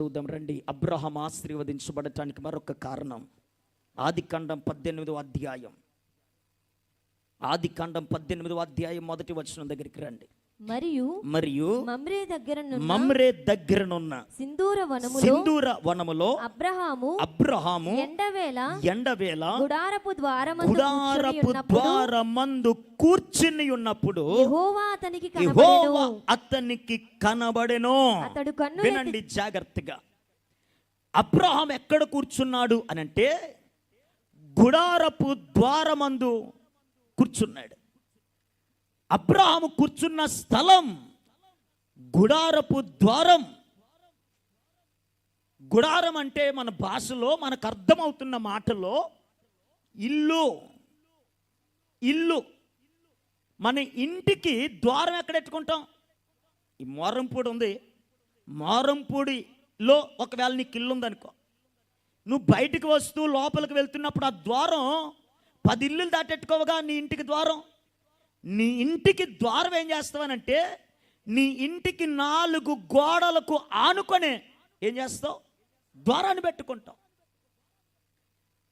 చూద్దాం రండి. అబ్రహాం ఆశీర్వదించబడటానికి మరొక కారణం ఆదికాండం 18వ అధ్యాయం. ఆదికాండం 18వ అధ్యాయం మొదటి వచనం దగ్గరికి రండి. మరియు మమ్రే దగ్గరనున్న సింధూర వనములో అబ్రహాము ఎండవేళ గుడారపు ద్వారమందు కూర్చుని ఉన్నప్పుడు యెహోవా అతనికి కనబడెను. వినండి జాగ్రత్తగా. అబ్రహాం ఎక్కడ కూర్చున్నాడు అనంటే గుడారపు ద్వారమందు కూర్చున్నాడు. అబ్రహాము కూర్చున్న స్థలం గుడారపు ద్వారం. గుడారం అంటే మన భాషలో మనకు అర్థమవుతున్న మాటలో ఇల్లు. మన ఇంటికి ద్వారం ఎక్కడ ఎట్టుకుంటాం? ఈ మోరంపూడి ఉంది. మోరంపూడిలో ఒకవేళ నీకు ఇల్లు ఉందనుకో, నువ్వు బయటికి వస్తూ లోపలికి వెళ్తున్నప్పుడు ఆ ద్వారం 10 ఇల్లులు దాటెట్టుకోవగా నీ ఇంటికి ద్వారం. నీ ఇంటికి ద్వారం ఏం చేస్తావనంటే నీ ఇంటికి 4 గోడలకు ఆనుకొనే ఏం చేస్తావు? ద్వారాన్ని పెట్టుకుంటావు.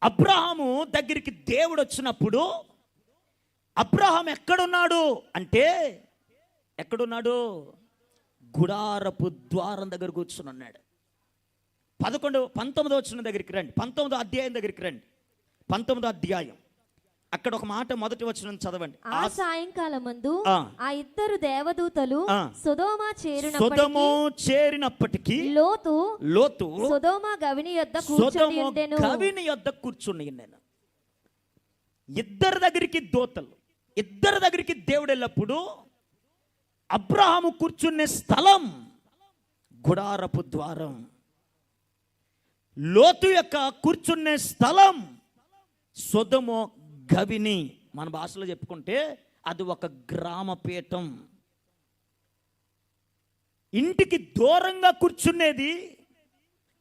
అబ్రహాము దగ్గరికి దేవుడు వచ్చినప్పుడు అబ్రహాం ఎక్కడున్నాడు అంటే ఎక్కడున్నాడు? గుడారపు ద్వారం దగ్గర కూర్చుని ఉన్నాడు. 19వ వచనం దగ్గరికి రండి. 19వ అధ్యాయం దగ్గరికి రండి. 19వ అధ్యాయం అక్కడ ఒక మాట మొదటి వచనం చదవండి. ఆ సాయంకాలమందు ఆ ఇద్దరు దేవదూతలు సొదొమ చేరినప్పటికీ లోతు సొదొమ గవిని యొద్ద కూర్చుని నేను. ఇద్దరి దగ్గరికి దేవుడు వెళ్ళినప్పుడు అబ్రహాము కూర్చునే స్థలం గుడారపు ద్వారం. లోతు యొక్క కూర్చునే స్థలం సొదొమ గవిని. మన భాషలో చెప్పుకుంటే అది ఒక గ్రామపీఠం. ఇంటికి దూరంగా కూర్చునేది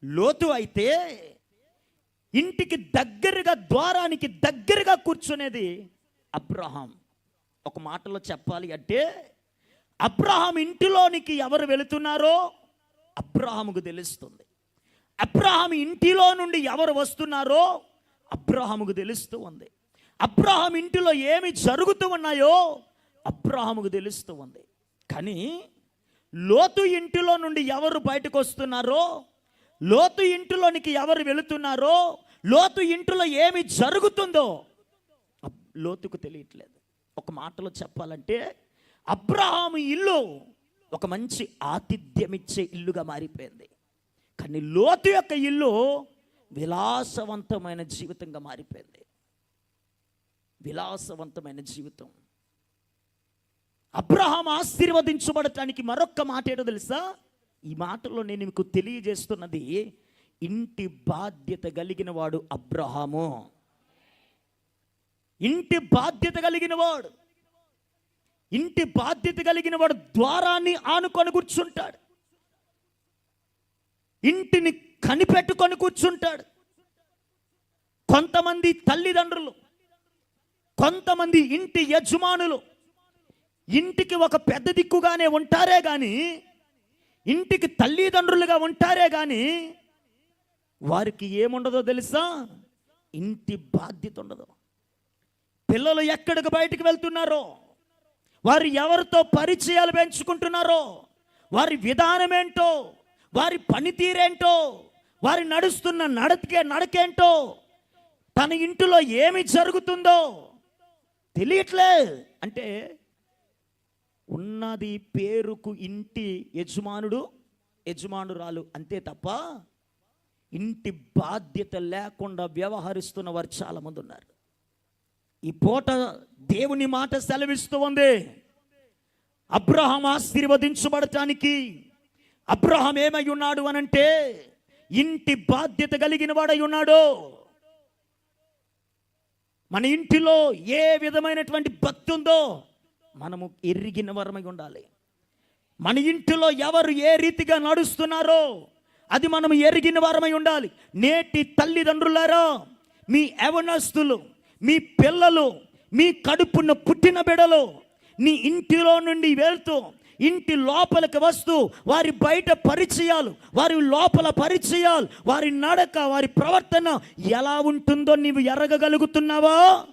లోతు అయితే ఇంటికి దగ్గరగా ద్వారానికి దగ్గరగా కూర్చునేది అబ్రహాం. ఒక మాటలో చెప్పాలి అంటే అబ్రహాం ఇంటిలోనికి ఎవరు వెళుతున్నారో అబ్రహాముకు తెలుస్తుంది. అబ్రహాం ఇంటిలో నుండి ఎవరు వస్తున్నారో అబ్రహాముకు తెలుస్తూ ఉంది. అబ్రహాం ఇంటిలో ఏమి జరుగుతూ ఉన్నాయో అబ్రహాముకు తెలుస్తూ ఉంది. కానీ లోతు ఇంటిలో నుండి ఎవరు బయటకు వస్తున్నారో, లోతు ఇంటిలోనికి ఎవరు వెళుతున్నారో, లోతు ఇంటిలో ఏమి జరుగుతుందో లోతుకు తెలియట్లేదు. ఒక మాటలో చెప్పాలంటే అబ్రహాము ఇల్లు ఒక మంచి ఆతిథ్యమిచ్చే ఇల్లుగా మారిపోయింది. కానీ లోతు యొక్క ఇల్లు విలాసవంతమైన జీవితంగా మారిపోయింది. విలాసవంతమైన జీవితం. అబ్రహాం ఆశీర్వదించబడటానికి మరొక మాట ఏంటో తెలుసా? ఈ మాటలో నేను మీకు తెలియజేస్తున్నది ఇంటి బాధ్యత కలిగిన వాడు అబ్రహాము. ఇంటి బాధ్యత కలిగిన వాడు ద్వారాన్ని ఆనుకొని కూర్చుంటాడు. ఇంటిని కనిపెట్టుకొని కూర్చుంటాడు. కొంతమంది తల్లిదండ్రులు, కొంతమంది ఇంటి యజమానులు ఇంటికి ఒక పెద్ద దిక్కుగానే ఉంటారే కానీ, ఇంటికి తల్లిదండ్రులుగా ఉంటారే కానీ వారికి ఏముండదో తెలుసా? ఇంటి బాధ్యత ఉండదు. పిల్లలు ఎక్కడికి బయటికి వెళ్తున్నారో, వారు ఎవరితో పరిచయాలు పెంచుకుంటున్నారో, వారి విధానం ఏంటో, వారి పనితీరేంటో, వారి నడుస్తున్న నడకేంటో, తన ఇంటిలో ఏమి జరుగుతుందో తెలియట్లే. అంటే ఉన్నది పేరుకు ఇంటి యజమానురాలు అంతే తప్ప ఇంటి బాధ్యత లేకుండా వ్యవహరిస్తున్న వారు చాలామంది ఉన్నారు. ఈ పూట దేవుని మాట సెలవిస్తూ ఉంది. అబ్రహాం ఆశీర్వదించబడటానికి అబ్రహాం ఏమై ఉన్నాడు అనంటే ఇంటి బాధ్యత కలిగిన వాడై ఉన్నాడు. మన ఇంటిలో ఏ విధమైనటువంటి భక్తి ఉందో మనము ఎరిగిన వరమై ఉండాలి. మన ఇంటిలో ఎవరు ఏ రీతిగా నడుస్తున్నారో అది మనము ఎరిగిన వారమై ఉండాలి. నేటి తల్లిదండ్రులారా, మీ యవనస్తులు, మీ పిల్లలు, మీ కడుపున పుట్టిన బిడలు నీ ఇంటిలో నుండి వెళ్తూ ఇంటి లోపలికి వస్తూ వారి బయట పరిచయాలు, వారి లోపల పరిచయాలు, వారి నడక, వారి ప్రవర్తన ఎలా ఉంటుందో నీవు ఎరగగలుగుతున్నావా?